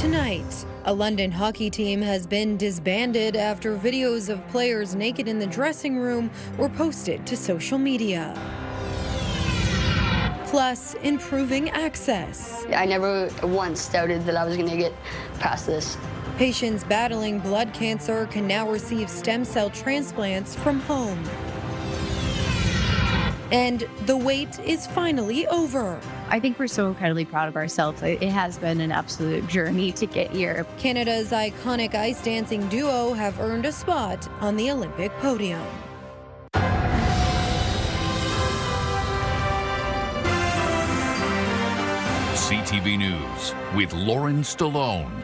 tonight. A London hockey team has been disbanded after videos of players naked in the dressing room were posted to social media. Plus, improving access. I never once doubted that I was going to get past this. Patients battling blood cancer can now receive stem cell transplants from home. And the wait is finally over. I think we're so incredibly proud of ourselves. It has been an absolute journey to get here. Canada's iconic ice dancing duo have earned a spot on the Olympic podium. CTV News with Lauren Stallone.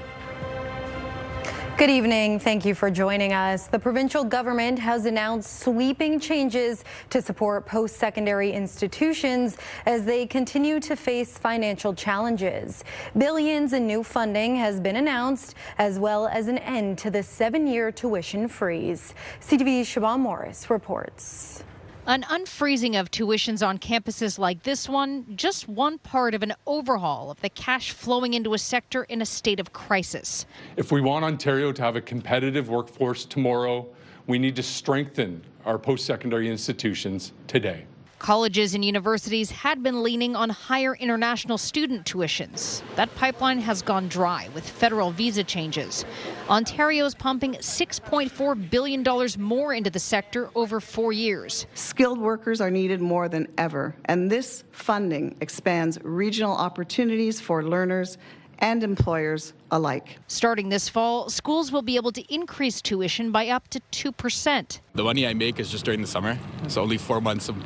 Good evening. Thank you for joining us. The provincial government has announced sweeping changes to support post-secondary institutions as they continue to face financial challenges. Billions in new funding has been announced, as well as an end to the 7-year tuition freeze. CTV's Siobhan Morris reports. An unfreezing of tuitions on campuses like this one, just one part of an overhaul of the cash flowing into a sector in a state of crisis. If we want Ontario to have a competitive workforce tomorrow, we need to strengthen our post-secondary institutions today. Colleges and universities had been leaning on higher international student tuitions. That pipeline has gone dry with federal visa changes. Ontario's pumping $6.4 billion more into the sector over 4 years. Skilled workers are needed more than ever, and this funding expands regional opportunities for learners and employers alike. Starting this fall, schools will be able to increase tuition by up to 2%. The money I make is just during the summer. It's only 4 months of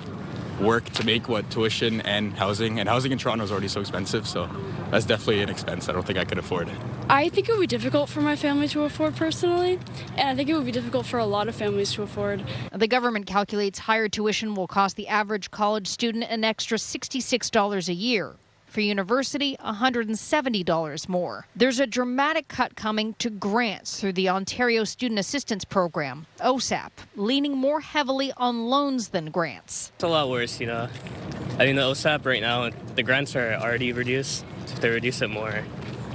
work to make what tuition and housing in Toronto is already so expensive, so that's definitely an expense I don't think I could afford. I think it would be difficult for my family to afford personally, and I think it would be difficult for a lot of families to afford. The government calculates higher tuition will cost the average college student an extra $66 a year. For university, $170 more. There's a dramatic cut coming to grants through the Ontario Student Assistance Program, OSAP, leaning more heavily on loans than grants. It's a lot worse, you know. I mean, the OSAP right now, the grants are already reduced. So if they reduce it more,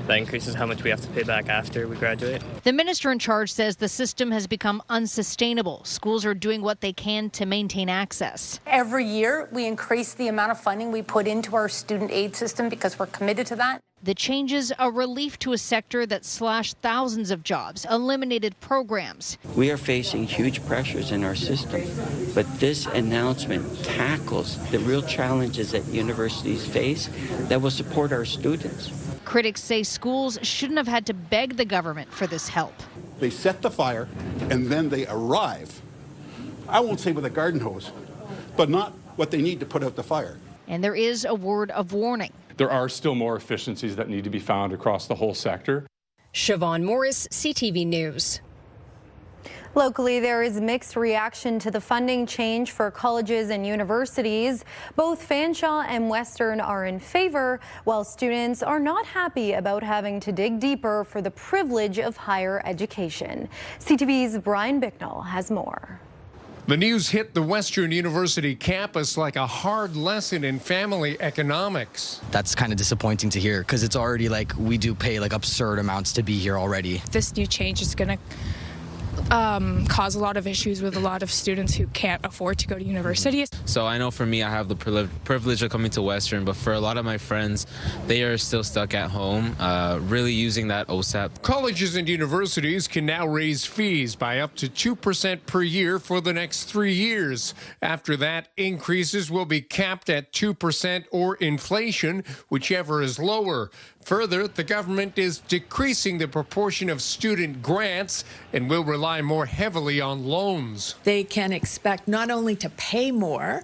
that increases how much we have to pay back after we graduate. The minister in charge says the system has become unsustainable. Schools are doing what they can to maintain access. Every year, we increase the amount of funding we put into our student aid system because we're committed to that. The changes a relief to a sector that slashed thousands of jobs, eliminated programs. We are facing huge pressures in our system, but this announcement tackles the real challenges that universities face that will support our students. Critics say schools shouldn't have had to beg the government for this help. They set the fire and then they arrive, I won't say with a garden hose, but not what they need to put out the fire. And there is a word of warning. There are still more efficiencies that need to be found across the whole sector. Siobhan Morris, CTV News. Locally, there is mixed reaction to the funding change for colleges and universities. Both Fanshawe and Western are in favor, while students are not happy about having to dig deeper for the privilege of higher education. CTV's Brian Bicknell has more. The news hit the Western University campus like a hard lesson in family economics. That's kind of disappointing to hear because it's already like we do pay like absurd amounts to be here already. This new change is going to cause a lot of issues with a lot of students who can't afford to go to university. So I know for me, I have the privilege of coming to Western, but for a lot of my friends, they are still stuck at home, really using that OSAP. Colleges and universities can now raise fees by up to 2% per year for the next 3 years. After that, increases will be capped at 2% or inflation, whichever is lower. Further, the government is decreasing the proportion of student grants and will rely more heavily on loans. They can expect not only to pay more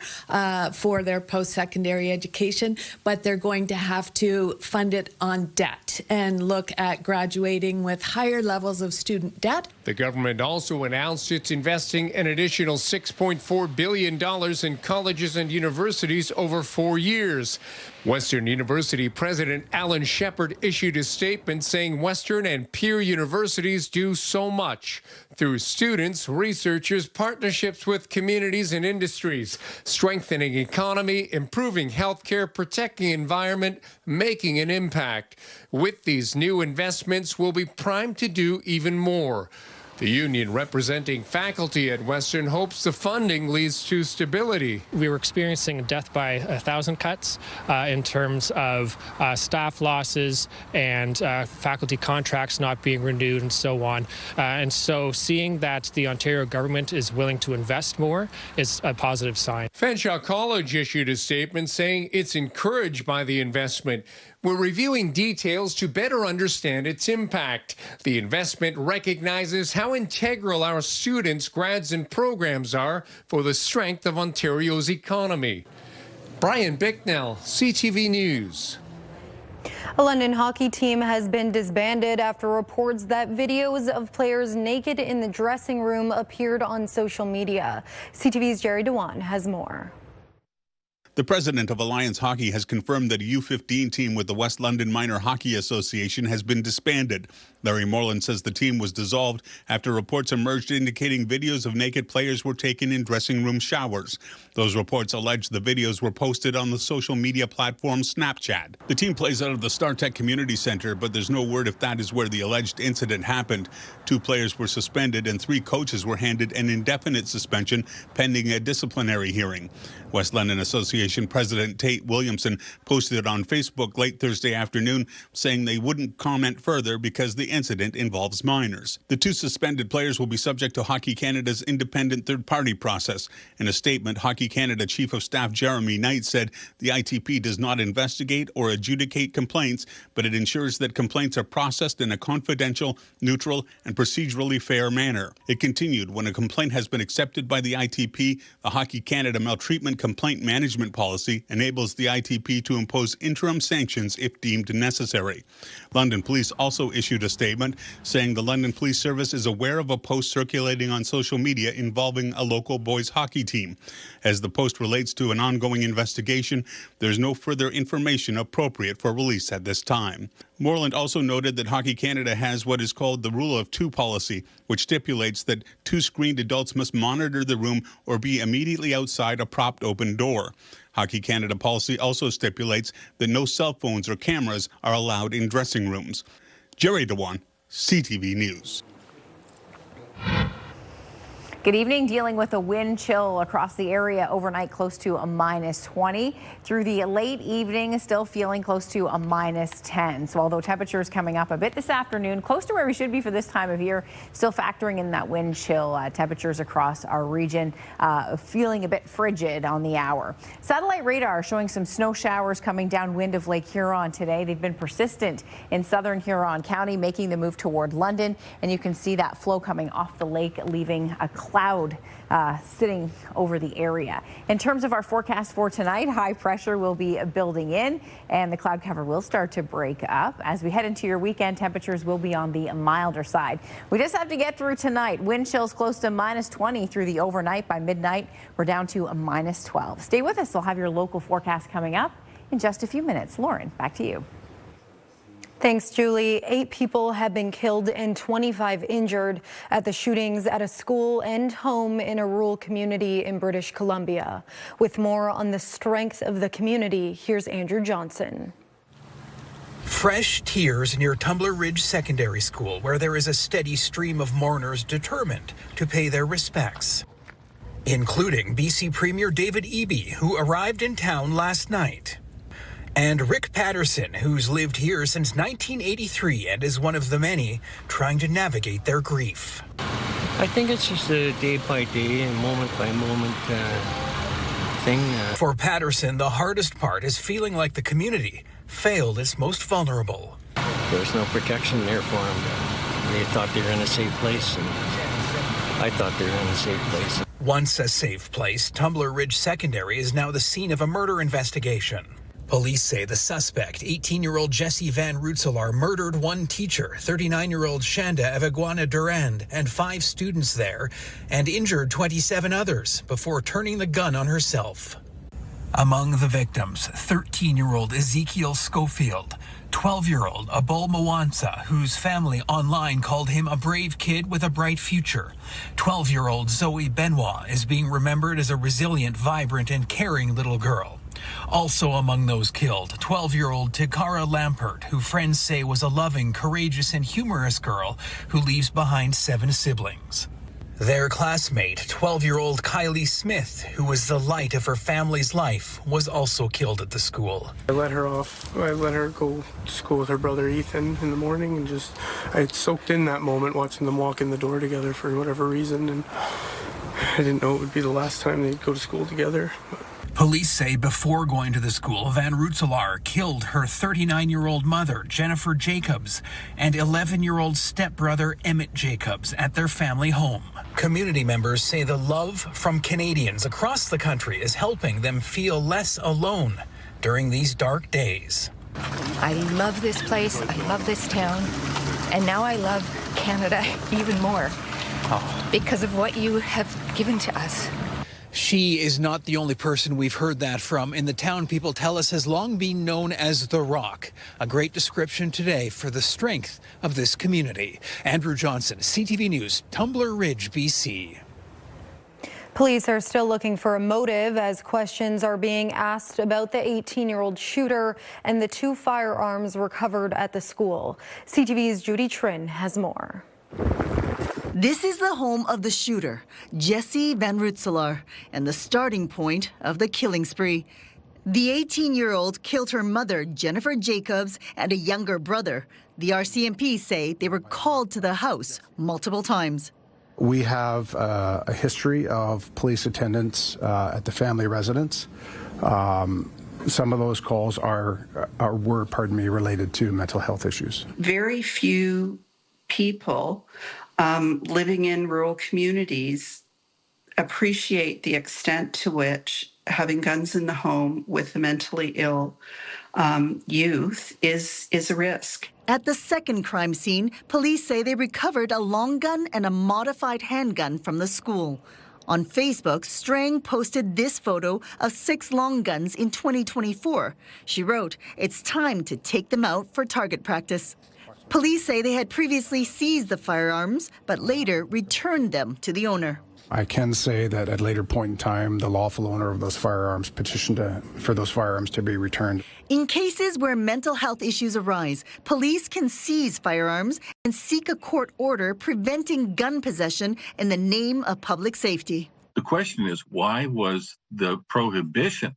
for their post-secondary education, but they're going to have to fund it on debt and look at graduating with higher levels of student debt. The government also announced it's investing an additional $6.4 billion in colleges and universities over 4 years. Western University President Alan Shepard issued a statement saying Western and peer universities do so much. through students, researchers, partnerships with communities and industries, strengthening economy, improving healthcare, protecting environment, making an impact. With these new investments, we'll be primed to do even more. The union representing faculty at Western hopes the funding leads to stability. We were experiencing death by 1,000 cuts in terms of staff losses and faculty contracts not being renewed and so on. And so seeing that the Ontario government is willing to invest more is a positive sign. Fanshawe College issued a statement saying it's encouraged by the investment. We're reviewing details to better understand its impact. The investment recognizes how integral our students, grads, and programs are for the strength of Ontario's economy. Brian Bicknell, CTV News. A London hockey team has been disbanded after reports that videos of players naked in the dressing room appeared on social media. CTV's Jerry Dewan has more. The president of Alliance Hockey has confirmed that a U15 team with the West London Minor Hockey Association has been disbanded. Larry Moreland says the team was dissolved after reports emerged indicating videos of naked players were taken in dressing room showers. Those reports allege the videos were posted on the social media platform Snapchat. The team plays out of the StarTech Community Center, but there's no word if that is where the alleged incident happened. 2 players were suspended and 3 coaches were handed an indefinite suspension pending a disciplinary hearing. West London Association President Tate Williamson posted on Facebook late Thursday afternoon saying they wouldn't comment further because the incident involves minors. The 2 suspended players will be subject to Hockey Canada's independent third-party process. In a statement, Hockey Canada Chief of Staff Jeremy Knight said the ITP does not investigate or adjudicate complaints, but it ensures that complaints are processed in a confidential, neutral, and procedurally fair manner. It continued, when a complaint has been accepted by the ITP, the Hockey Canada Maltreatment Complaint Management Policy enables the ITP to impose interim sanctions if deemed necessary. London Police also issued a statement saying the London Police Service is aware of a post circulating on social media involving a local boys hockey team. As the post relates to an ongoing investigation, there's no further information appropriate for release at this time. Moreland also noted that Hockey Canada has what is called the Rule of 2 policy, which stipulates that 2 screened adults must monitor the room or be immediately outside a propped open door. Hockey Canada policy also stipulates that no cell phones or cameras are allowed in dressing rooms. Jerry Dewan, CTV News. Good evening. Dealing with a wind chill across the area overnight, close to a -20. Through the late evening, still feeling close to a -10. So although temperatures coming up a bit this afternoon, close to where we should be for this time of year, still factoring in that wind chill. Temperatures across our region feeling a bit frigid on the hour. Satellite radar showing some snow showers coming downwind of Lake Huron today. They've been persistent in southern Huron County, making the move toward London. And you can see that flow coming off the lake, leaving a cloud sitting over the area. In terms of our forecast for tonight, high pressure will be building in and the cloud cover will start to break up. As we head into your weekend, temperatures will be on the milder side. We just have to get through tonight. Wind chills close to -20 through the overnight. By midnight, we're down to a -12. Stay with us. We'll have your local forecast coming up in just a few minutes. Lauren, back to you. Thanks, Julie. 8 people have been killed and 25 injured at the shootings at a school and home in a rural community in British Columbia. With more on the strength of the community, here's Andrew Johnson. Fresh tears near Tumbler Ridge Secondary School, where there is a steady stream of mourners determined to pay their respects, including BC Premier David Eby, who arrived in town last night. And Rick Patterson, who's lived here since 1983 and is one of the many trying to navigate their grief. I think it's just a day-by-day and moment-by-moment thing. For Patterson, the hardest part is feeling like the community failed its most vulnerable. There's no protection there for them. They thought they were in a safe place, and I thought they were in a safe place. Once a safe place, Tumbler Ridge Secondary is now the scene of a murder investigation. Police say the suspect, 18-year-old Jesse Van Rootselaar, murdered one teacher, 39-year-old Shanda Eviguana Durand, and 5 students there, and injured 27 others before turning the gun on herself. Among the victims, 13-year-old Ezekiel Schofield, 12-year-old Abol Mwansa, whose family online called him a brave kid with a bright future. 12-year-old Zoe Benoit is being remembered as a resilient, vibrant, and caring little girl. Also among those killed, 12-year-old Tikara Lampert, who friends say was a loving, courageous, and humorous girl who leaves behind 7 siblings. Their classmate, 12-year-old Kylie Smith, who was the light of her family's life, was also killed at the school. I let her off. I let her go to school with her brother Ethan in the morning, and I soaked in that moment watching them walk in the door together for whatever reason, and I didn't know it would be the last time they'd go to school together. Police say before going to the school, Van Rootselaar killed her 39-year-old mother, Jennifer Jacobs, and 11-year-old stepbrother, Emmett Jacobs, at their family home. Community members say the love from Canadians across the country is helping them feel less alone during these dark days. I love this place, I love this town, and now I love Canada even more because of what you have given to us. She is not the only person we've heard that from. In the town, people tell us has long been known as The Rock. A great description today for the strength of this community. Andrew Johnson, CTV News, Tumbler Ridge, BC. Police are still looking for a motive as questions are being asked about the 18-year-old shooter and the 2 firearms recovered at the school. CTV's Judy Trin has more. This is the home of the shooter, Jesse Van Rootselaar, and the starting point of the killing spree. The 18-year-old killed her mother, Jennifer Jacobs, and a younger brother. The RCMP say they were called to the house multiple times. We have a history of police attendance at the family residence. Some of those calls were related to mental health issues. Very few people living in rural communities appreciate the extent to which having guns in the home with the mentally ill youth is a risk. At the second crime scene, police say they recovered a long gun and a modified handgun from the school. On Facebook, Strang posted this photo of 6 long guns in 2024. She wrote, "It's time to take them out for target practice." Police say they had previously seized the firearms, but later returned them to the owner. I can say that at a later point in time, the lawful owner of those firearms petitioned for those firearms to be returned. In cases where mental health issues arise, police can seize firearms and seek a court order preventing gun possession in the name of public safety. The question is, why was the prohibition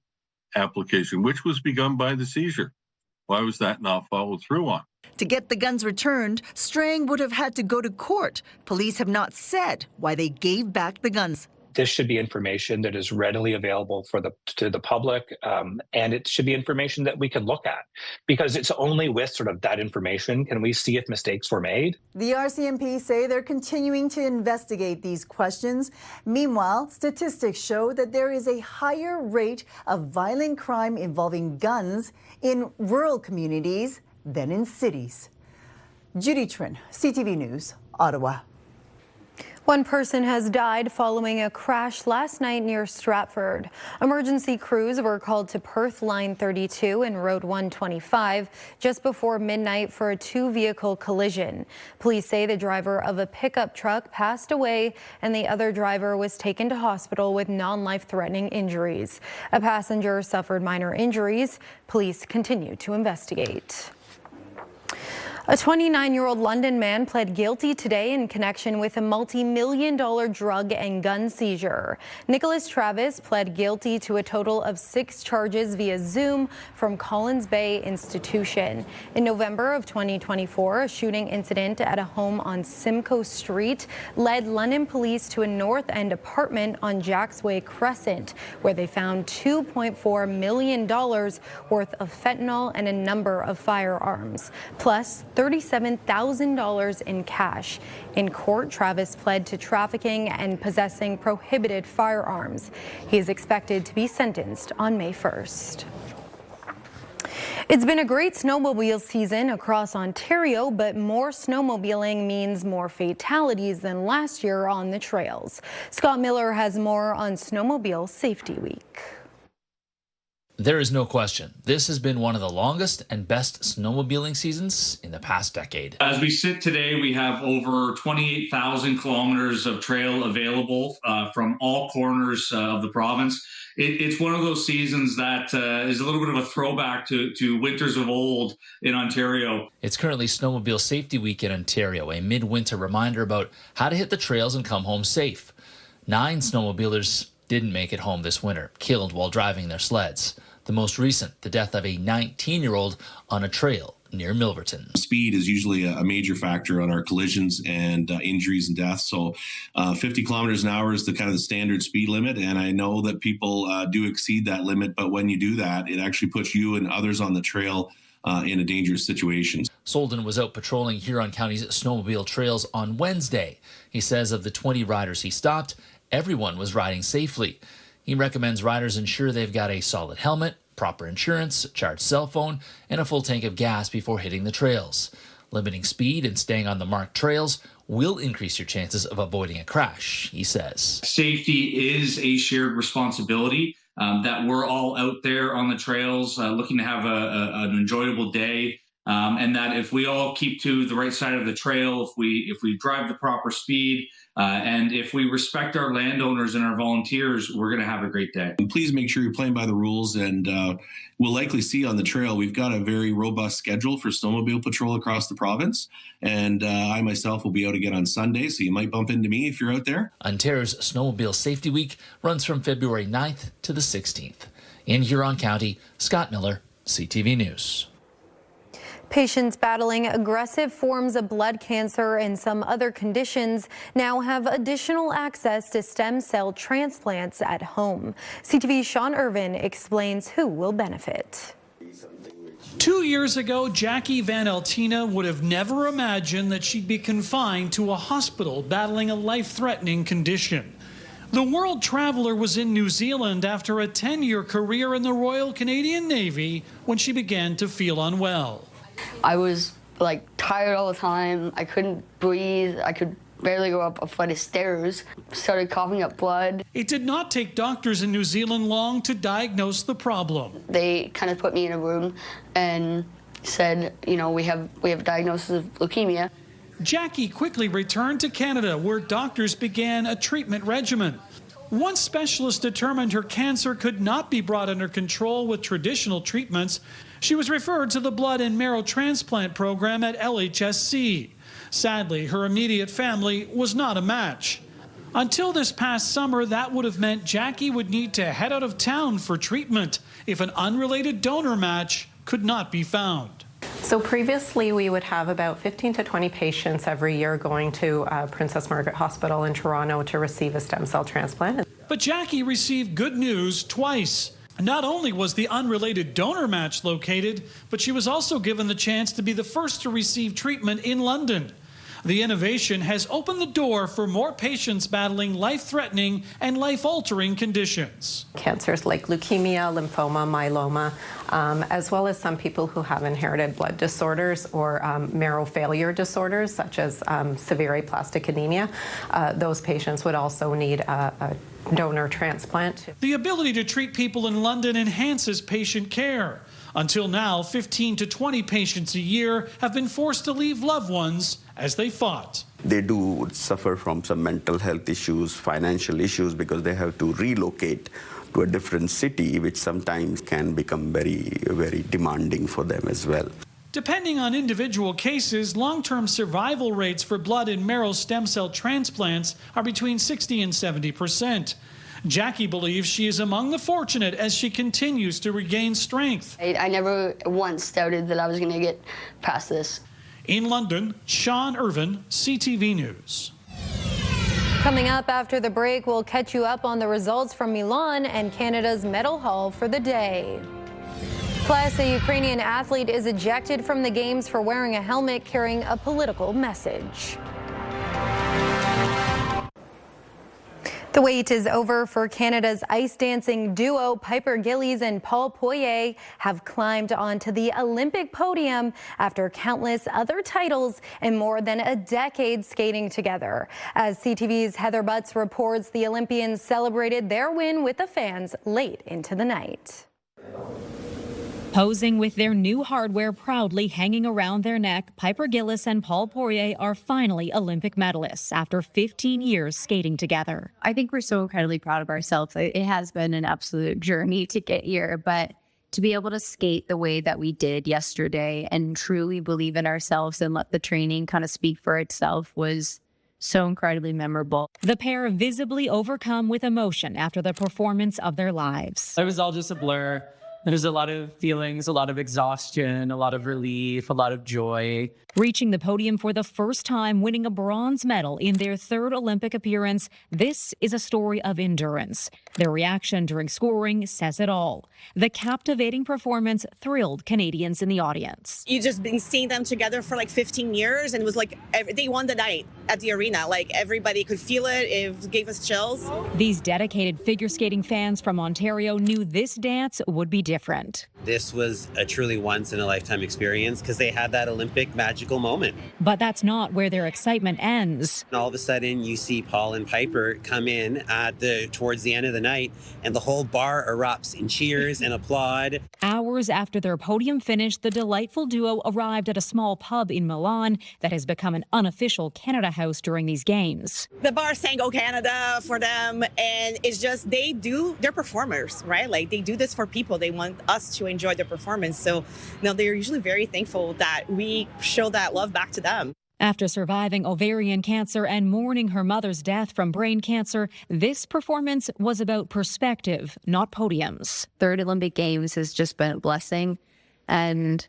application, which was begun by the seizure, why was that not followed through on? To get the guns returned, Strang would have had to go to court. Police have not said why they gave back the guns. This should be information that is readily available to the public, and it should be information that we can look at, because it's only with sort of that information can we see if mistakes were made. The RCMP say they're continuing to investigate these questions. Meanwhile, statistics show that there is a higher rate of violent crime involving guns in rural communities than in cities. Judy Trin, CTV News, Ottawa. One person has died following a crash last night near Stratford. Emergency crews were called to Perth Line 32 and Road 125 just before midnight for a 2-vehicle collision. Police say the driver of a pickup truck passed away and the other driver was taken to hospital with non-life-threatening injuries. A passenger suffered minor injuries. Police continue to investigate. A 29-year-old London man pled guilty today in connection with a multi-million-dollar drug and gun seizure. Nicholas Travis pled guilty to a total of 6 charges via Zoom from Collins Bay Institution. In November of 2024, a shooting incident at a home on Simcoe Street led London police to a North End apartment on Jacksway Crescent, where they found $2.4 million worth of fentanyl and a number of firearms, plus $37,000 in cash. In court, Travis pled to trafficking and possessing prohibited firearms. He is expected to be sentenced on May 1st. It's been a great snowmobile season across Ontario, but more snowmobiling means more fatalities than last year on the trails. Scott Miller has more on Snowmobile Safety Week. There is no question. This has been one of the longest and best snowmobiling seasons in the past decade. As we sit today, we have over 28,000 kilometers of trail available from all corners of the province. It's one of those seasons that is a little bit of a throwback to winters of old in Ontario. It's currently Snowmobile Safety Week in Ontario, a midwinter reminder about how to hit the trails and come home safe. 9 snowmobilers didn't make it home this winter, killed while driving their sleds. The most recent, the death of a 19-year-old on a trail near Milverton. Speed is usually a major factor on our collisions and injuries and deaths. So 50 kilometers an hour is the kind of the standard speed limit. And I know that people do exceed that limit. But when you do that, it actually puts you and others on the trail in a dangerous situation. Solden was out patrolling Huron County's snowmobile trails on Wednesday. He says of the 20 riders he stopped, everyone was riding safely. He recommends riders ensure they've got a solid helmet, proper insurance, a charged cell phone, and a full tank of gas before hitting the trails. Limiting speed and staying on the marked trails will increase your chances of avoiding a crash, he says. Safety is a shared responsibility, that we're all out there on the trails looking to have an enjoyable day. And that if we all keep to the right side of the trail, if we drive the proper speed, and if we respect our landowners and our volunteers, we're going to have a great day. And please make sure you're playing by the rules, and we'll likely see on the trail, we've got a very robust schedule for snowmobile patrol across the province. And I myself will be out again on Sunday, so you might bump into me if you're out there. Ontario's Snowmobile Safety Week runs from February 9th to the 16th. In Huron County, Scott Miller, CTV News. Patients battling aggressive forms of blood cancer and some other conditions now have additional access to stem cell transplants at home. CTV's Sean Irvin explains who will benefit. 2 years ago, Jackie Van Altina would have never imagined that she'd be confined to a hospital battling a life-threatening condition. The world traveler was in New Zealand after a 10-year career in the Royal Canadian Navy when she began to feel unwell. I was tired all the time. I couldn't breathe. I could barely go up a flight of stairs. Started coughing up blood. It did not take doctors in New Zealand long to diagnose the problem. They kind of put me in a room and said, you know, we have a diagnosis of leukemia. Jackie quickly returned to Canada, where doctors began a treatment regimen. Once specialists determined her cancer could not be brought under control with traditional treatments, she was referred to the blood and marrow transplant program at LHSC. Sadly, her immediate family was not a match. Until this past summer, that would have meant Jackie would need to head out of town for treatment if an unrelated donor match could not be found. So previously, we would have about 15 to 20 patients every year going to Princess Margaret Hospital in Toronto to receive a stem cell transplant. But Jackie received good news twice. Not only was the unrelated donor match located, but she was also given the chance to be the first to receive treatment in London. The innovation has opened the door for more patients battling life-threatening and life-altering conditions. Cancers like leukemia, lymphoma, myeloma, as well as some people who have inherited blood disorders or marrow failure disorders, such as severe aplastic anemia. Those patients would also need a donor transplant. The ability to treat people in London enhances patient care. Until now, 15 to 20 patients a year have been forced to leave loved ones as they fought. They do suffer from some mental health issues, financial issues, because they have to relocate to a different city, which sometimes can become very, very demanding for them as well. Depending on individual cases, long-term survival rates for blood and marrow stem cell transplants are between 60 and 70%. Jackie believes she is among the fortunate as she continues to regain strength. I never once doubted that I was going to get past this. In London, Sean Irvin, CTV News. Coming up after the break, we'll catch you up on the results from Milan and Canada's medal haul for the day. Plus, a Ukrainian athlete is ejected from the Games for wearing a helmet carrying a political message. The wait is over for Canada's ice dancing duo. Piper Gillies and Paul Poirier have climbed onto the Olympic podium after countless other titles and more than a decade skating together. As CTV's Heather Butts reports, the Olympians celebrated their win with the fans late into the night. Posing with their new hardware proudly hanging around their neck, Piper Gillis and Paul Poirier are finally Olympic medalists after 15 years skating together. I think we're so incredibly proud of ourselves. It has been an absolute journey to get here, but to be able to skate the way that we did yesterday and truly believe in ourselves and let the training kind of speak for itself was so incredibly memorable. The pair visibly overcome with emotion after the performance of their lives. It was all just a blur. There's a lot of feelings, a lot of exhaustion, a lot of relief, a lot of joy. Reaching the podium for the first time, winning a bronze medal in their third Olympic appearance, this is a story of endurance. Their reaction during scoring says it all. The captivating performance thrilled Canadians in the audience. You just been seeing them together for like 15 years, and it was like they won the night at the arena. Like everybody could feel it. It gave us chills. These dedicated figure skating fans from Ontario knew this dance would be different. This was a truly once-in-a-lifetime experience because they had that Olympic magical moment. But that's not where their excitement ends. And all of a sudden, you see Paul and Piper come in towards the end of the night, and the whole bar erupts in cheers and applaud. Hours after their podium finish, the delightful duo arrived at a small pub in Milan that has become an unofficial Canada house during these games. The bar sang "Go Canada" for them, and it's just they're performers, right? Like they do this for people. They want us to enjoy their performance. So they're usually very thankful that we show that love back to them. After surviving ovarian cancer and mourning her mother's death from brain cancer, this performance was about perspective, not podiums. Third Olympic Games has just been a blessing. And,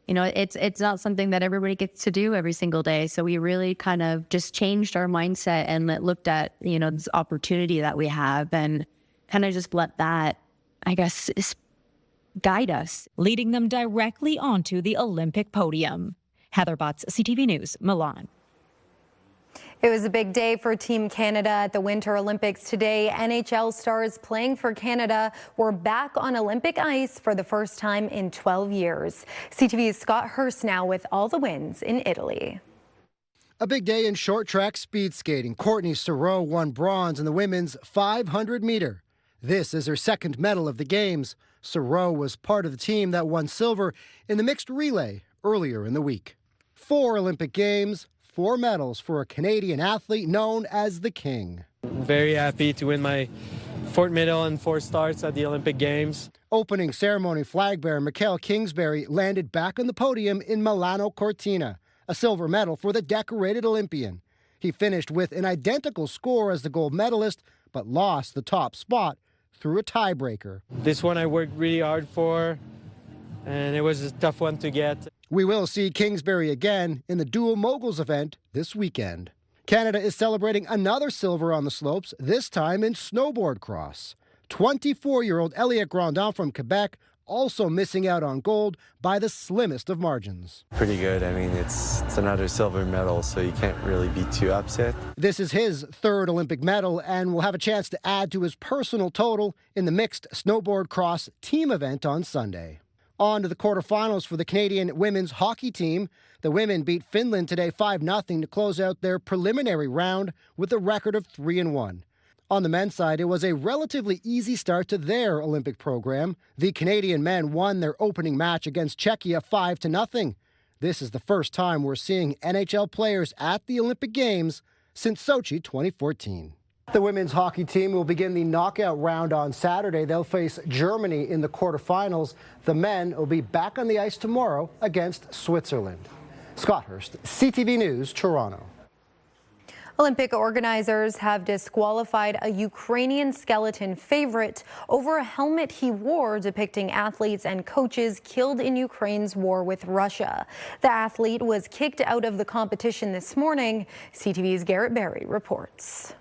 it's not something that everybody gets to do every single day. So we really kind of just changed our mindset and looked at, this opportunity that we have and kind of just let that, I guess, guide us. Leading them directly onto the Olympic podium. Heather Butts, CTV News, Milan. It was a big day for Team Canada at the Winter Olympics today. NHL stars playing for Canada were back on Olympic ice for the first time in 12 years. CTV's Scott Hurst now with all the wins in Italy. A big day in short track speed skating. Courtney Sareau won bronze in the women's 500-meter. This is her second medal of the Games. Sareau was part of the team that won silver in the mixed relay earlier in the week. 4 Olympic Games, 4 medals for a Canadian athlete known as the King. Very happy to win my 4th medal and 4 starts at the Olympic Games. Opening ceremony flag bearer Mikael Kingsbury landed back on the podium in Milano Cortina, a silver medal for the decorated Olympian. He finished with an identical score as the gold medalist, but lost the top spot through a tiebreaker. This one I worked really hard for, and it was a tough one to get. We will see Kingsbury again in the dual moguls event this weekend. Canada is celebrating another silver on the slopes, this time in snowboard cross. 24-year-old Elliot Grandin from Quebec also missing out on gold by the slimmest of margins. Pretty good. I mean, it's another silver medal, so you can't really be too upset. This is his 3rd Olympic medal and will have a chance to add to his personal total in the mixed snowboard cross team event on Sunday. On to the quarterfinals for the Canadian women's hockey team. The women beat Finland today 5-0 to close out their preliminary round with a record of 3-1. On the men's side, it was a relatively easy start to their Olympic program. The Canadian men won their opening match against Czechia 5-0. This is the first time we're seeing NHL players at the Olympic Games since Sochi 2014. The women's hockey team will begin the knockout round on Saturday. They'll face Germany in the quarterfinals. The men will be back on the ice tomorrow against Switzerland. Scott Hurst, CTV News, Toronto. Olympic organizers have disqualified a Ukrainian skeleton favorite over a helmet he wore depicting athletes and coaches killed in Ukraine's war with Russia. The athlete was kicked out of the competition this morning. CTV's Garrett Berry reports.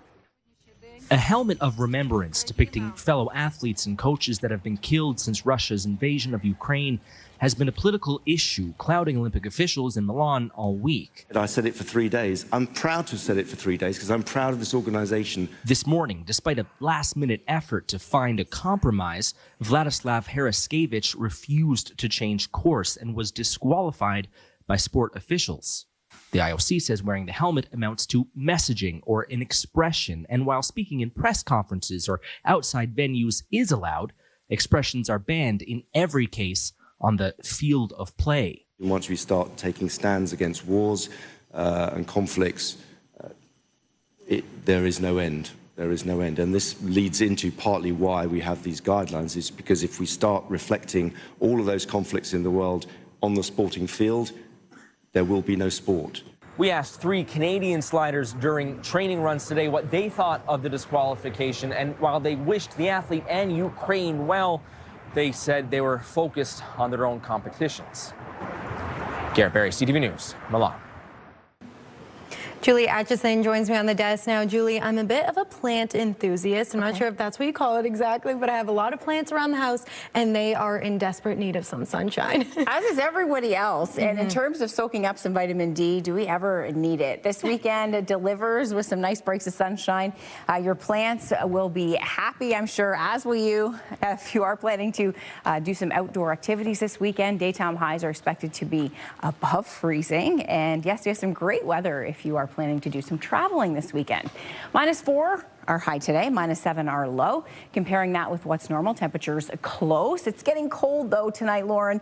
A helmet of remembrance depicting fellow athletes and coaches that have been killed since Russia's invasion of Ukraine has been a political issue clouding Olympic officials in Milan all week. I said it for 3 days. I'm proud to have said it for 3 days because I'm proud of this organization. This morning, despite a last-minute effort to find a compromise, Vladislav Haraskevich refused to change course and was disqualified by sport officials. The IOC says wearing the helmet amounts to messaging or an expression, and while speaking in press conferences or outside venues is allowed, Expressions are banned in every case on the field of play. Once we start taking stands against wars and conflicts, there is no end. There is no end. And this leads into partly why we have these guidelines, is because if we start reflecting all of those conflicts in the world on the sporting field, there will be no sport. We asked 3 Canadian sliders during training runs today what they thought of the disqualification, and while they wished the athlete and Ukraine well, they said they were focused on their own competitions. Garrett Berry, CTV News, Milan. Julie Atchison joins me on the desk now. Julie, I'm a bit of a plant enthusiast. I'm not sure if that's what you call it exactly, but I have a lot of plants around the house, and they are in desperate need of some sunshine. As is everybody else. And in terms of soaking up some vitamin D, do we ever need it? This weekend it delivers with some nice breaks of sunshine. Your plants will be happy, I'm sure, as will you. If you are planning to do some outdoor activities this weekend, daytime highs are expected to be above freezing. And yes, we have some great weather if you are planning to do some traveling this weekend. -4 our high today, -7 our low. Comparing that with what's normal, temperatures close. It's getting cold though tonight, Lauren.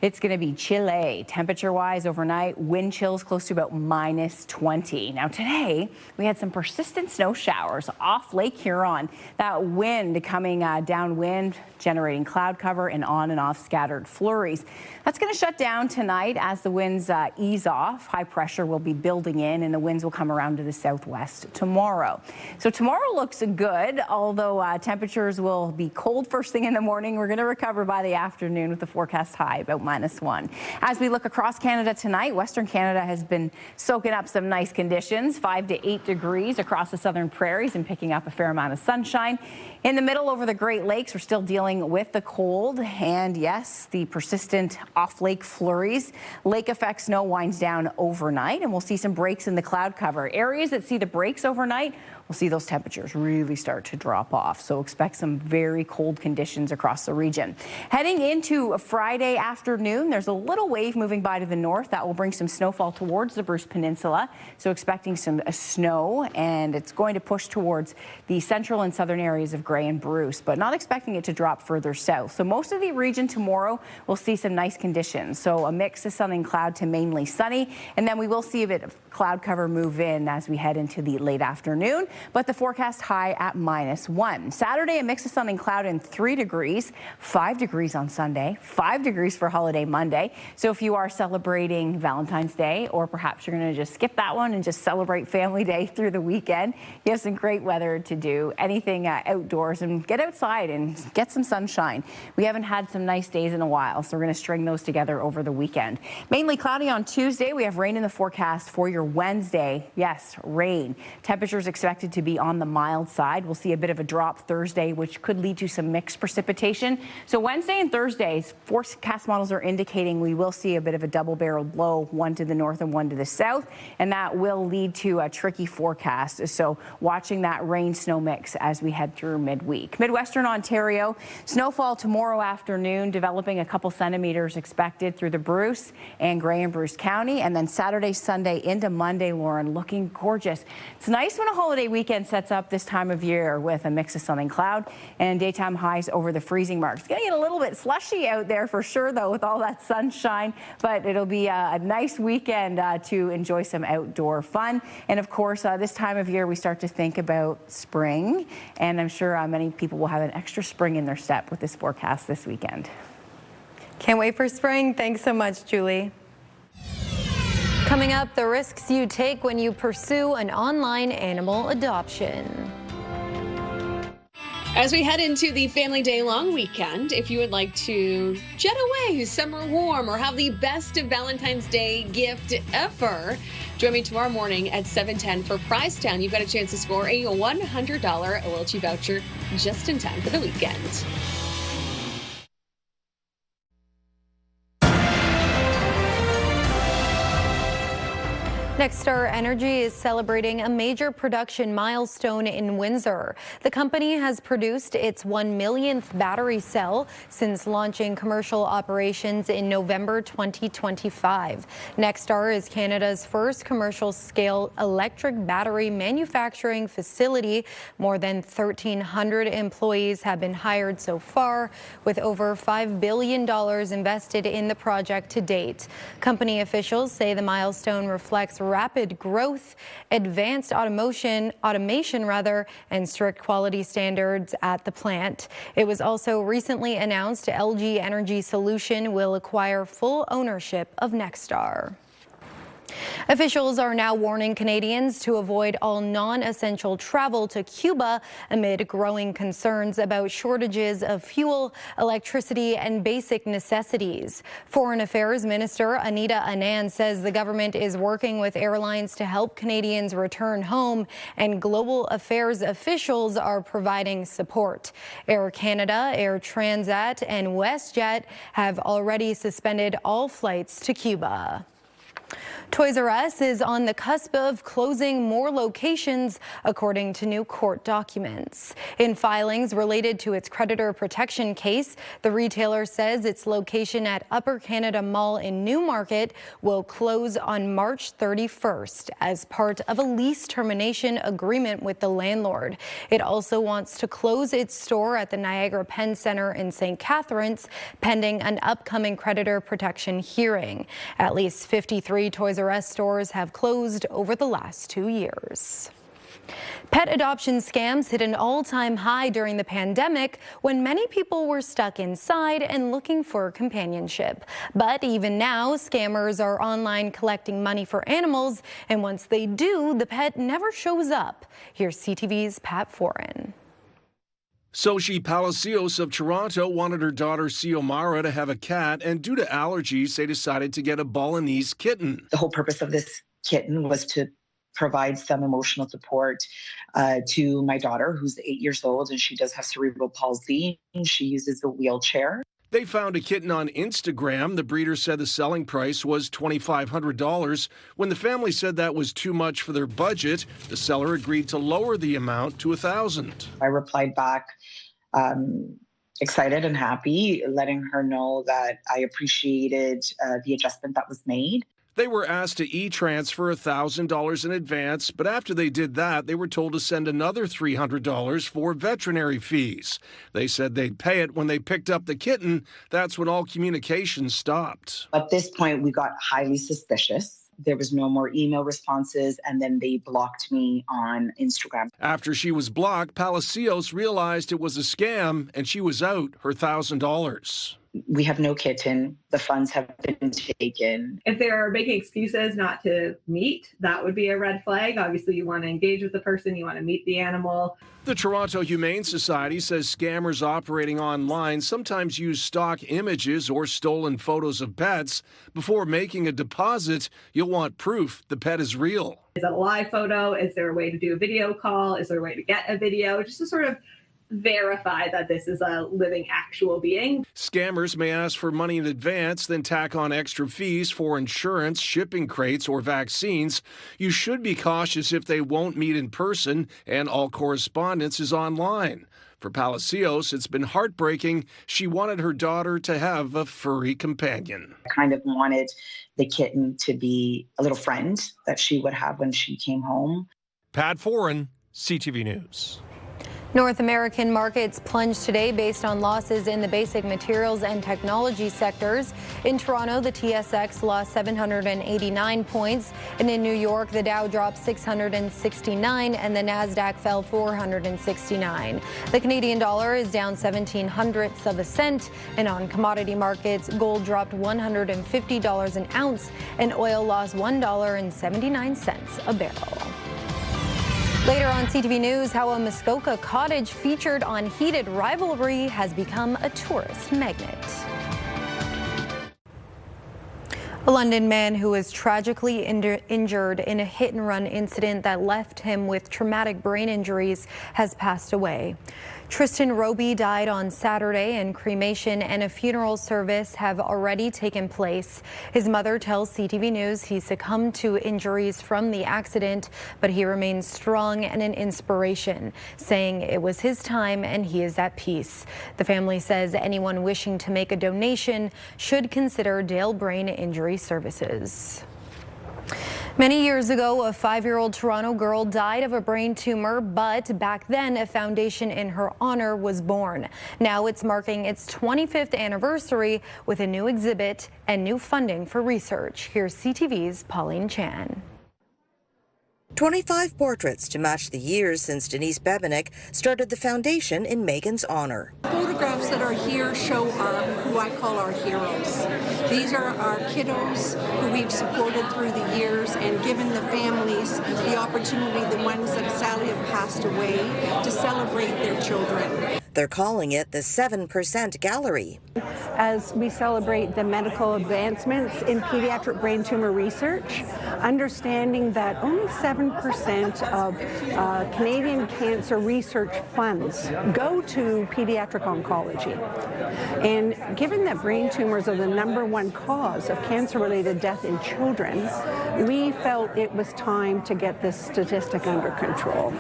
It's going to be chilly temperature-wise overnight. Wind chills close to about -20. Now today, we had some persistent snow showers off Lake Huron. That wind coming downwind, generating cloud cover and on and off scattered flurries. That's going to shut down tonight as the winds ease off. High pressure will be building in, and the winds will come around to the southwest tomorrow. So tomorrow looks good, although temperatures will be cold first thing in the morning. We're going to recover by the afternoon with the forecast high about -1. As we look across Canada tonight, Western Canada has been soaking up some nice conditions, 5 to 8 degrees across the southern prairies and picking up a fair amount of sunshine. In the middle over the Great Lakes, we're still dealing with the cold and, yes, the persistent off-lake flurries. Lake effect snow winds down overnight, and we'll see some breaks in the cloud cover. Areas that see the breaks overnight, we'll see those temperatures really start to drop off. So expect some very cold conditions across the region. Heading into Friday afternoon, there's a little wave moving by to the north that will bring some snowfall towards the Bruce Peninsula. So expecting some snow, and it's going to push towards the central and southern areas of Grey and Bruce, but not expecting it to drop further south. So most of the region tomorrow will see some nice conditions. So a mix of sun and cloud to mainly sunny, and then we will see a bit of cloud cover move in as we head into the late afternoon, but the forecast high at -1. Saturday, a mix of sun and cloud and 3 degrees, 5 degrees on Sunday, 5 degrees for holiday Monday. So if you are celebrating Valentine's Day, or perhaps you're going to just skip that one and just celebrate Family Day through the weekend, you have some great weather to do anything outdoors and get outside and get some sunshine. We haven't had some nice days in a while, so we're going to string those together over the weekend. Mainly cloudy on Tuesday. We have rain in the forecast for your Wednesday. Yes, rain. Temperatures expected to be on the mild side. We'll see a bit of a drop Thursday, which could lead to some mixed precipitation. So Wednesday and Thursdays, forecast models are indicating we will see a bit of a double-barreled blow, one to the north and one to the south, and that will lead to a tricky forecast. So watching that rain-snow mix as we head through midweek. Midwestern Ontario, snowfall tomorrow afternoon, developing a couple centimeters expected through the Bruce and Grey and Bruce County, and then Saturday, Sunday into Monday, Lauren, looking gorgeous. It's nice when a holiday weekend sets up this time of year with a mix of sun and cloud and daytime highs over the freezing mark. It's going to get a little bit slushy out there for sure, though, with all that sunshine, but it'll be a nice weekend to enjoy some outdoor fun. And of course, this time of year, we start to think about spring, and I'm sure many people will have an extra spring in their step with this forecast this weekend. Can't wait for spring. Thanks so much, Julie. Coming up, the risks you take when you pursue an online animal adoption. As we head into the Family Day long weekend, if you would like to jet away somewhere warm or have the best of Valentine's Day gift ever, join me tomorrow morning at 7:10 for Prize Town. You've got a chance to score a $100 OLG voucher just in time for the weekend. Nexstar Energy is celebrating a major production milestone in Windsor. The company has produced its 1 millionth battery cell since launching commercial operations in November 2025. Nexstar is Canada's first commercial-scale electric battery manufacturing facility. More than 1,300 employees have been hired so far, with over $5 billion invested in the project to date. Company officials say the milestone reflects rapid growth, advanced automation, and strict quality standards at the plant. It was also recently announced LG Energy Solution will acquire full ownership of Nexstar. Officials are now warning Canadians to avoid all non-essential travel to Cuba amid growing concerns about shortages of fuel, electricity, and basic necessities. Foreign Affairs Minister Anita Anand says the government is working with airlines to help Canadians return home, and global affairs officials are providing support. Air Canada, Air Transat, and WestJet have already suspended all flights to Cuba. Toys R Us is on the cusp of closing more locations, according to new court documents. In filings related to its creditor protection case, the retailer says its location at Upper Canada Mall in Newmarket will close on March 31st as part of a lease termination agreement with the landlord. It also wants to close its store at the Niagara Penn Centre in St. Catharines, pending an upcoming creditor protection hearing. At least 53 Toys R Us stores have closed over the last 2 years. Pet adoption scams hit an all-time high during the pandemic when many people were stuck inside and looking for companionship. But even now, scammers are online collecting money for animals, and once they do, the pet never shows up. Here's CTV's Pat Foran. Soshi Palacios of Toronto wanted her daughter Xiomara to have a cat, and due to allergies, they decided to get a Balinese kitten. The whole purpose of this kitten was to provide some emotional support to my daughter, who's 8 years old, and she does have cerebral palsy. She uses a wheelchair. They found a kitten on Instagram. The breeder said the selling price was $2,500. When the family said that was too much for their budget, the seller agreed to lower the amount to $1,000. I replied back, excited and happy, letting her know that I appreciated the adjustment that was made. They were asked to e-transfer $1,000 in advance, but after they did that, they were told to send another $300 for veterinary fees. They said they'd pay it when they picked up the kitten. That's when all communication stopped. At this point, we got highly suspicious. There was no more email responses, and then they blocked me on Instagram. After she was blocked, Palacios realized it was a scam, and she was out her $1,000. We have no kitten. The funds have been taken. If they're making excuses not to meet, that would be a red flag. Obviously, you want to engage with the person, you want to meet the animal. The Toronto Humane Society says scammers operating online sometimes use stock images or stolen photos of pets. Before making a deposit, you'll want proof the pet is real. Is it a live photo? Is there a way to do a video call? Is there a way to get a video? Just to sort of verify that this is a living, actual being. Scammers may ask for money in advance, then tack on extra fees for insurance, shipping crates, or vaccines. You should be cautious if they won't meet in person, and all correspondence is online. For Palacios, it's been heartbreaking. She wanted her daughter to have a furry companion. I kind of wanted the kitten to be a little friend that she would have when she came home. Pat Foran, CTV News. North American markets plunged today based on losses in the basic materials and technology sectors. In Toronto, the TSX lost 789 points, and in New York, the Dow dropped 669 and the Nasdaq fell 469. The Canadian dollar is down 0.17 of a cent, and on commodity markets, gold dropped $150 an ounce, and oil lost $1.79 a barrel. Later on CTV News, how a Muskoka cottage featured on Heated Rivalry has become a tourist magnet. A London man who was tragically injured in a hit-and-run incident that left him with traumatic brain injuries has passed away. Tristan Roby died on Saturday, and cremation and a funeral service have already taken place. His mother tells CTV News he succumbed to injuries from the accident, but he remains strong and an inspiration, saying it was his time and he is at peace. The family says anyone wishing to make a donation should consider Dale Brain Injury Services. Many years ago, a 5-year-old Toronto girl died of a brain tumor, but back then a foundation in her honor was born. Now it's marking its 25th anniversary with a new exhibit and new funding for research. Here's CTV's Pauline Chan. 25 portraits to match the years since Denise Bebenik started the foundation in Megan's honor. Photographs that are here show who I call our heroes. These are our kiddos who we've supported through the years and given the families the opportunity, the ones that sadly have passed away, to celebrate their children. They're calling it the 7% Gallery. As we celebrate the medical advancements in pediatric brain tumor research, understanding that only 7% of Canadian cancer research funds go to pediatric oncology. And given that brain tumors are the #1 cause of cancer-related death in children, we felt it was time to get this statistic under control.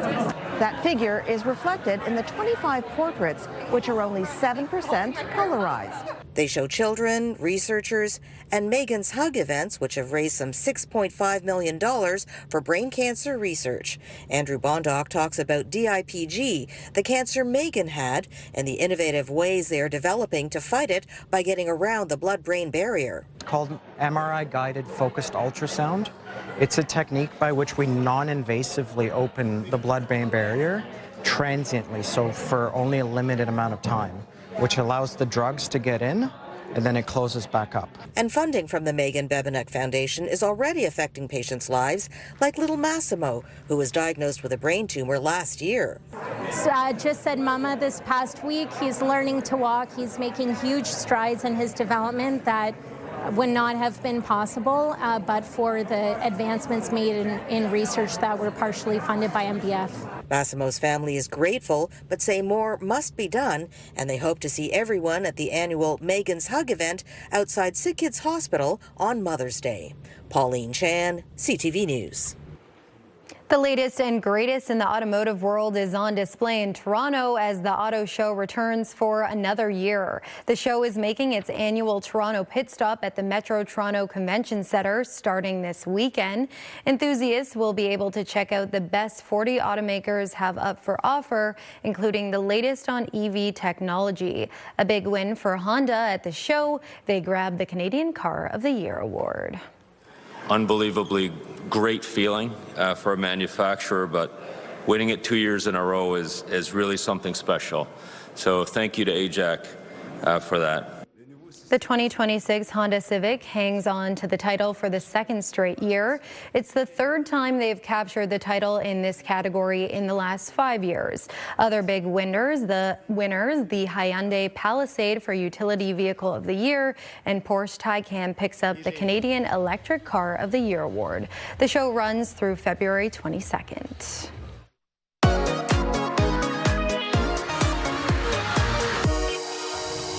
That figure is reflected in the 25 portraits, which are only 7% colorized. They show children, researchers, and Megan's Hug events, which have raised some $6.5 million for brain cancer research. Andrew Bondock talks about DIPG, the cancer Megan had, and the innovative ways they are developing to fight it by getting around the blood-brain barrier. It's called MRI-guided focused ultrasound. It's a technique by which we non-invasively open the blood-brain barrier transiently, so for only a limited amount of time, which allows the drugs to get in, and then it closes back up. And funding from the Megan Bebenik Foundation is already affecting patients' lives, like little Massimo, who was diagnosed with a brain tumor last year. Just said mama this past week. He's learning to walk. He's making huge strides in his development that would not have been possible but for the advancements made in research that were partially funded by MBF. Massimo's family is grateful, but say more must be done, and they hope to see everyone at the annual Megan's Hug event outside Sick Kids Hospital on Mother's Day. Pauline Chan, CTV News. The latest and greatest in the automotive world is on display in Toronto as the auto show returns for another year. The show is making its annual Toronto pit stop at the Metro Toronto Convention Centre starting this weekend. Enthusiasts will be able to check out the best 40 automakers have up for offer, including the latest on EV technology. A big win for Honda at the show. They grabbed the Canadian Car of the Year award. Unbelievably great feeling for a manufacturer, but winning it 2 years in a row is really something special. So thank you to AJAC for that. The 2026 Honda Civic hangs on to the title for the second straight year. It's the third time they've captured the title in this category in the last 5 years. Other big winners, the Hyundai Palisade for Utility Vehicle of the Year, and Porsche Taycan picks up the Canadian Electric Car of the Year award. The show runs through February 22nd.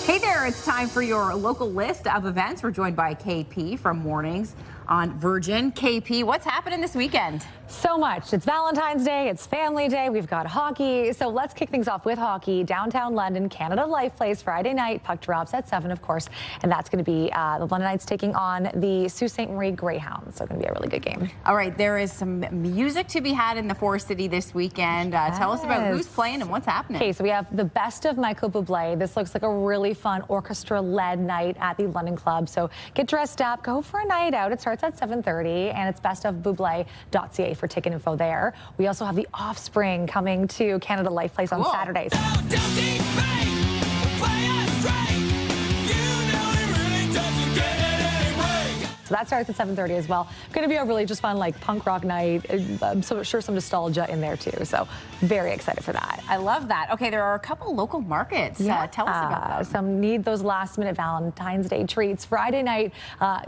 Hey there, it's time for your local list of events. We're joined by KP from Mornings on Virgin. KP, what's happening this weekend? So much. It's Valentine's Day, it's Family Day, we've got hockey. So let's kick things off with hockey. Downtown London, Canada Life plays Friday night. Puck drops at 7, of course. And that's going to be the London Knights taking on the Sault Ste. Marie Greyhounds. So it's going to be a really good game. All right, there is some music to be had in the Forest City this weekend. Tell us about who's playing and what's happening. Okay, so we have the best of Michael Bublé. This looks like a really fun orchestra-led night at the London Club. So get dressed up, go for a night out. It starts at 7:30, and it's bestofbuble.ca for ticket info there. We also have the Offspring coming to Canada Life Plays on Saturdays. So that starts at 7:30 as well. Going to be a really just fun, like, punk rock night. I'm so sure some nostalgia in there, too. So very excited for that. I love that. Okay, there are a couple local markets. Tell us about them. Some need those last-minute Valentine's Day treats. Friday night,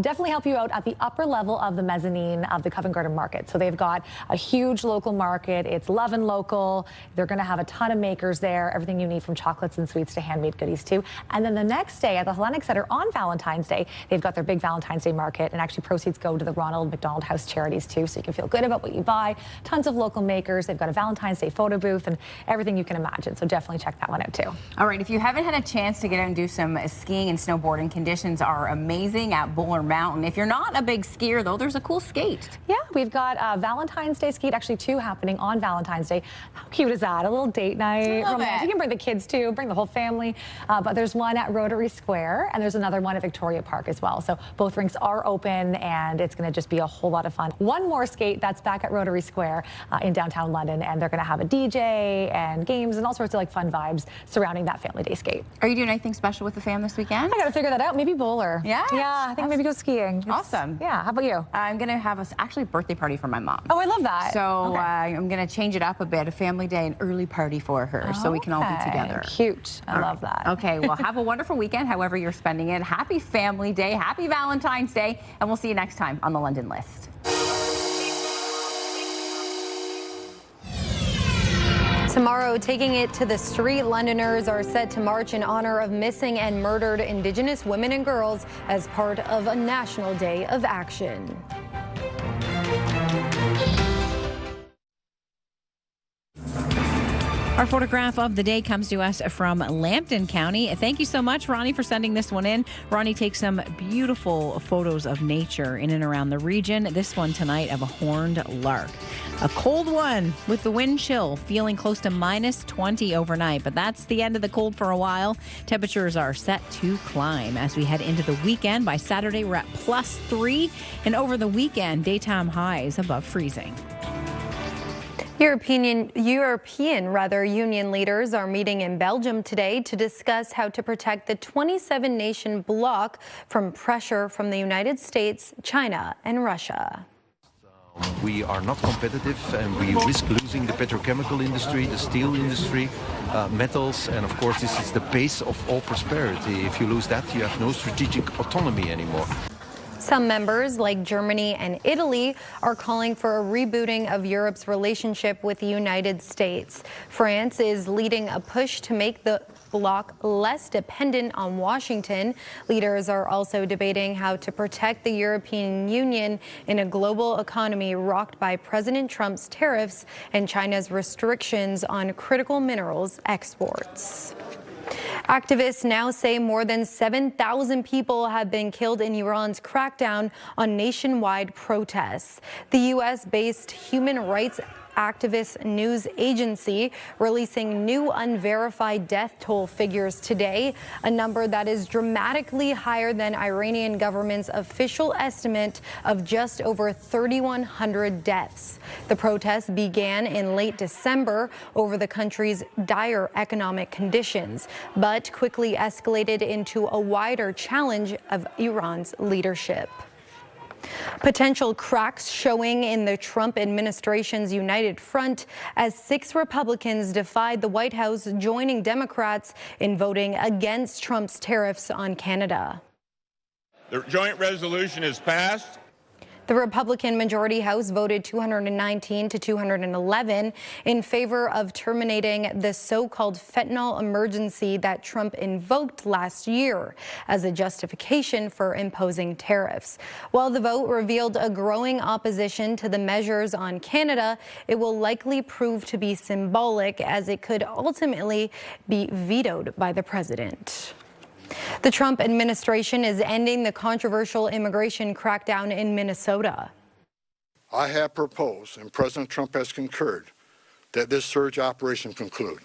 definitely help you out at the upper level of the mezzanine of the Covent Garden Market. So they've got a huge local market. It's Love and Local. They're going to have a ton of makers there, everything you need from chocolates and sweets to handmade goodies, too. And then the next day at the Hellenic Center on Valentine's Day, they've got their big Valentine's Day market, and actually proceeds go to the Ronald McDonald House charities, too, so you can feel good about what you buy. Tons of local makers. They've got a Valentine's Day photo booth and everything you can imagine. So definitely check that one out, too. All right, if you haven't had a chance to get out and do some skiing and snowboarding, conditions are amazing at Buller Mountain. If you're not a big skier, though, there's a cool skate. Yeah, we've got Valentine's Day skate, actually 2 happening on Valentine's Day. How cute is that? A little date night. Romantic. You can bring the kids, too, bring the whole family. But there's one at Rotary Square, and there's another one at Victoria Park as well. So both rinks are open, and it's going to just be a whole lot of fun. One more skate that's back at Rotary Square in downtown London, and they're going to have a DJ and games and all sorts of like fun vibes surrounding that family day skate. Are you doing anything special with the fam this weekend? I got to figure that out. Maybe bowler. Yeah? Yeah, I think maybe go skiing. Awesome. Yeah, how about you? I'm going to have actually a birthday party for my mom. Oh, I love that. So I'm going to change it up a bit, a family day, an early party for her, so we can all be together. Cute. I love that. Okay, well, have a wonderful weekend, however you're spending it. Happy Family Day, happy Valentine's Day, and we'll see you next time on the London List. Tomorrow, taking it to the street, Londoners are set to march in honor of missing and murdered Indigenous women and girls as part of a national day of action. Our photograph of the day comes to us from Lambton County. Thank you so much, Ronnie, for sending this one in. Ronnie takes some beautiful photos of nature in and around the region. This one tonight of a horned lark. A cold one with the wind chill, feeling close to -20 overnight. But that's the end of the cold for a while. Temperatures are set to climb as we head into the weekend. By Saturday, we're at +3. And over the weekend, daytime highs above freezing. European union leaders are meeting in Belgium today to discuss how to protect the 27-nation bloc from pressure from the United States, China, and Russia. We are not competitive, and we risk losing the petrochemical industry, the steel industry, metals, and of course this is the base of all prosperity. If you lose that, you have no strategic autonomy anymore. Some members, like Germany and Italy, are calling for a rebooting of Europe's relationship with the United States. France is leading a push to make the bloc less dependent on Washington. Leaders are also debating how to protect the European Union in a global economy rocked by President Trump's tariffs and China's restrictions on critical minerals exports. Activists now say more than 7,000 people have been killed in Iran's crackdown on nationwide protests. The U.S.-based human rights activist news agency releasing new unverified death toll figures today, a number that is dramatically higher than Iranian government's official estimate of just over 3,100 deaths. The protests began in late December over the country's dire economic conditions, but quickly escalated into a wider challenge of Iran's leadership. Potential cracks showing in the Trump administration's united front as 6 Republicans defied the White House, joining Democrats in voting against Trump's tariffs on Canada. The joint resolution is passed. The Republican majority House voted 219 to 211 in favor of terminating the so-called fentanyl emergency that Trump invoked last year as a justification for imposing tariffs. While the vote revealed a growing opposition to the measures on Canada, it will likely prove to be symbolic, as it could ultimately be vetoed by the president. The Trump administration is ending the controversial immigration crackdown in Minnesota. I have proposed, and President Trump has concurred, that this surge operation conclude.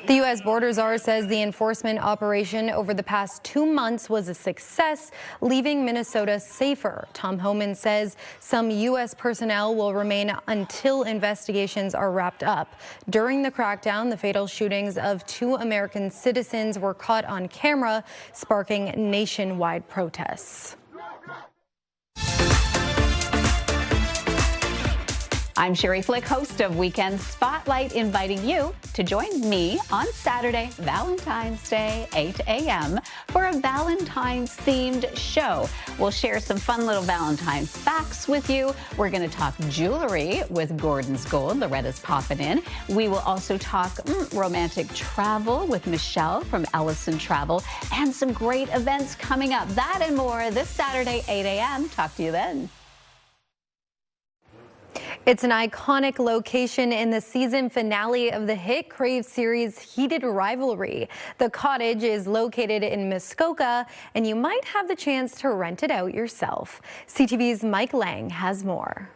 The U.S. Border Czar says the enforcement operation over the past 2 months was a success, leaving Minnesota safer. Tom Homan says some U.S. personnel will remain until investigations are wrapped up. During the crackdown, the fatal shootings of 2 American citizens were caught on camera, sparking nationwide protests. I'm Sherry Flick, host of Weekend Spotlight, inviting you to join me on Saturday, Valentine's Day, 8 a.m. for a Valentine's-themed show. We'll share some fun little Valentine facts with you. We're going to talk jewelry with Gordon's Gold. Loretta's popping in. We will also talk romantic travel with Michelle from Ellison Travel, and some great events coming up. That and more this Saturday, 8 a.m. Talk to you then. It's an iconic location in the season finale of the hit Crave series Heated Rivalry. The cottage is located in Muskoka, and you might have the chance to rent it out yourself. CTV's Mike Lang has more.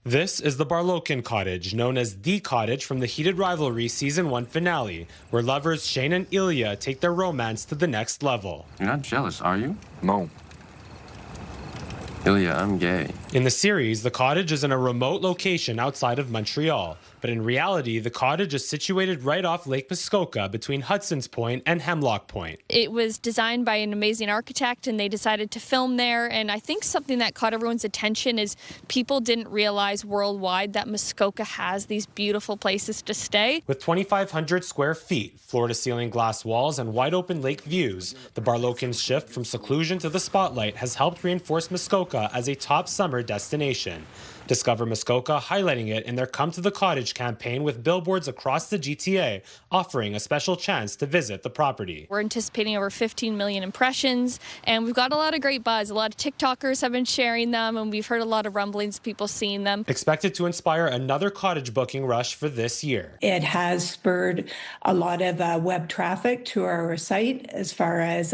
This is the Barlokin Cottage, known as The Cottage from the Heated Rivalry Season 1 finale, where lovers Shane and Ilya take their romance to the next level. You're not jealous, are you? No. Ilya, I'm gay. In the series, the cottage is in a remote location outside of Montreal. But in reality, the cottage is situated right off Lake Muskoka between Hudson's Point and Hemlock Point. It was designed by an amazing architect, and they decided to film there. And I think something that caught everyone's attention is people didn't realize worldwide that Muskoka has these beautiful places to stay. With 2,500 square feet, floor-to-ceiling glass walls, and wide-open lake views, the Barlokin's shift from seclusion to the spotlight has helped reinforce Muskoka as a top summer destination. Discover Muskoka highlighting it in their Come to the Cottage campaign with billboards across the GTA, offering a special chance to visit the property. We're anticipating over 15 million impressions, and we've got a lot of great buzz. A lot of TikTokers have been sharing them, and we've heard a lot of rumblings of people seeing them. Expected to inspire another cottage booking rush for this year. It has spurred a lot of web traffic to our site, as far as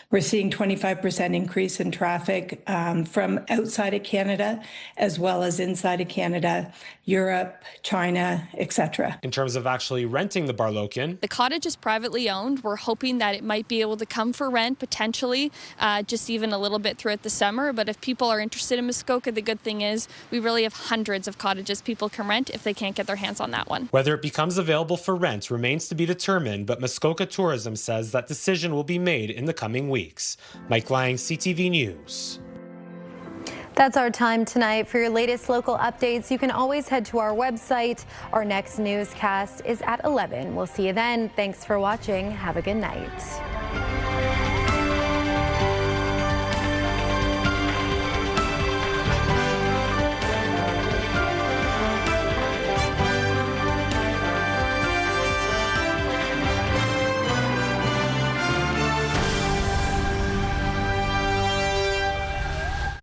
we're seeing 25% increase in traffic from outside of Canada, as well as inside of Canada, Europe, China, etc. In terms of actually renting the Barlokin, the cottage is privately owned. We're hoping that it might be able to come for rent, potentially, just even a little bit throughout the summer. But if people are interested in Muskoka, the good thing is we really have hundreds of cottages people can rent if they can't get their hands on that one. Whether it becomes available for rent remains to be determined, but Muskoka Tourism says that decision will be made in the coming weeks. Mike Lang, CTV News. That's our time tonight. For your latest local updates, you can always head to our website. Our next newscast is at 11. We'll see you then. Thanks for watching. Have a good night.